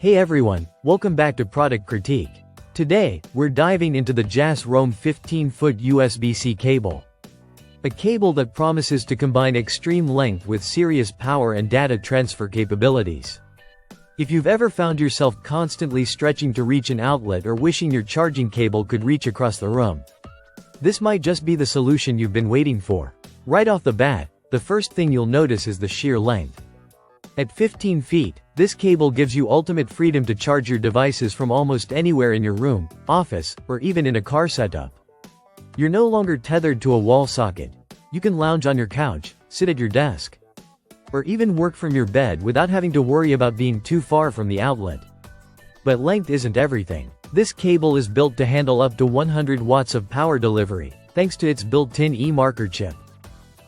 Hey everyone, welcome back to Product Critique. Today, we're diving into the JasRoum 15-foot USB-C cable. A cable that promises to combine extreme length with serious power and data transfer capabilities. If you've ever found yourself constantly stretching to reach an outlet or wishing your charging cable could reach across the room, this might just be the solution you've been waiting for. Right off the bat, the first thing you'll notice is the sheer length. At 15 feet, this cable gives you ultimate freedom to charge your devices from almost anywhere in your room, office, or even in a car setup. You're no longer tethered to a wall socket. You can lounge on your couch, sit at your desk, or even work from your bed without having to worry about being too far from the outlet. But length isn't everything. This cable is built to handle up to 100 watts of power delivery, thanks to its built-in e-marker chip.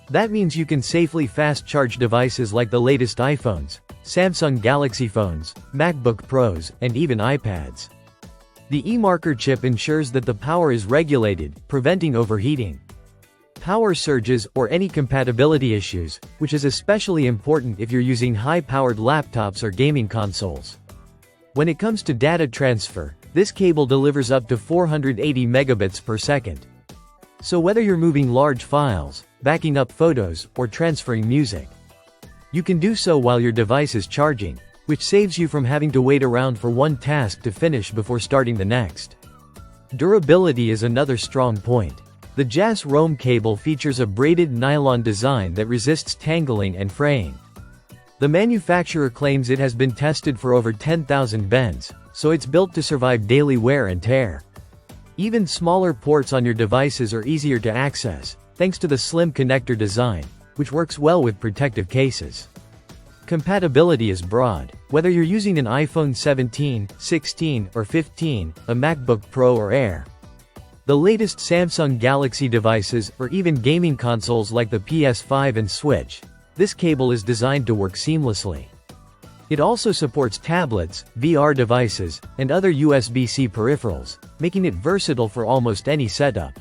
That means you can safely fast-charge devices like the latest iPhones, Samsung Galaxy phones, MacBook Pros, and even iPads. The e-marker chip ensures that the power is regulated, preventing overheating, power surges, or any compatibility issues, which is especially important if you're using high-powered laptops or gaming consoles. When it comes to data transfer, this cable delivers up to 480 megabits per second. So whether you're moving large files, backing up photos, or transferring music, you can do so while your device is charging, which saves you from having to wait around for one task to finish before starting the next. Durability is another strong point. The JasRoum cable features a braided nylon design that resists tangling and fraying. The manufacturer claims it has been tested for over 10,000 bends, so it's built to survive daily wear and tear. Even smaller ports on your devices are easier to access, thanks to the slim connector design, which works well with protective cases. Compatibility is broad. Whether you're using an iPhone 17, 16, or 15, a MacBook Pro or Air, the latest Samsung Galaxy devices, or even gaming consoles like the PS5 and Switch, this cable is designed to work seamlessly. It also supports tablets, VR devices, and other USB-C peripherals, making it versatile for almost any setup.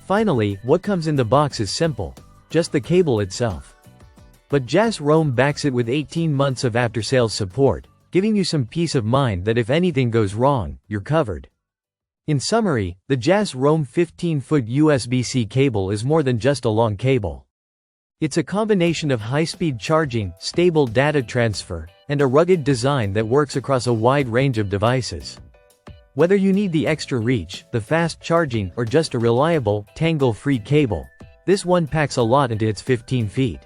Finally, what comes in the box is simple: just the cable itself. But JasRoum backs it with 18 months of after-sales support, giving you some peace of mind that if anything goes wrong, you're covered. In summary, the JasRoum 15-foot USB-C cable is more than just a long cable. It's a combination of high-speed charging, stable data transfer, and a rugged design that works across a wide range of devices. Whether you need the extra reach, the fast charging, or just a reliable, tangle-free cable, this one packs a lot into its 15 feet.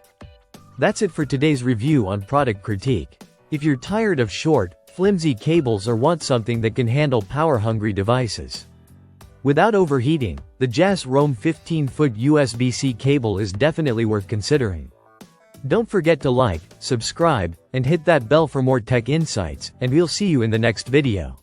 That's it for today's review on Product Critique. If you're tired of short, flimsy cables or want something that can handle power-hungry devices without overheating, the JasRoum 15-foot USB-C cable is definitely worth considering. Don't forget to like, subscribe, and hit that bell for more tech insights, and we'll see you in the next video.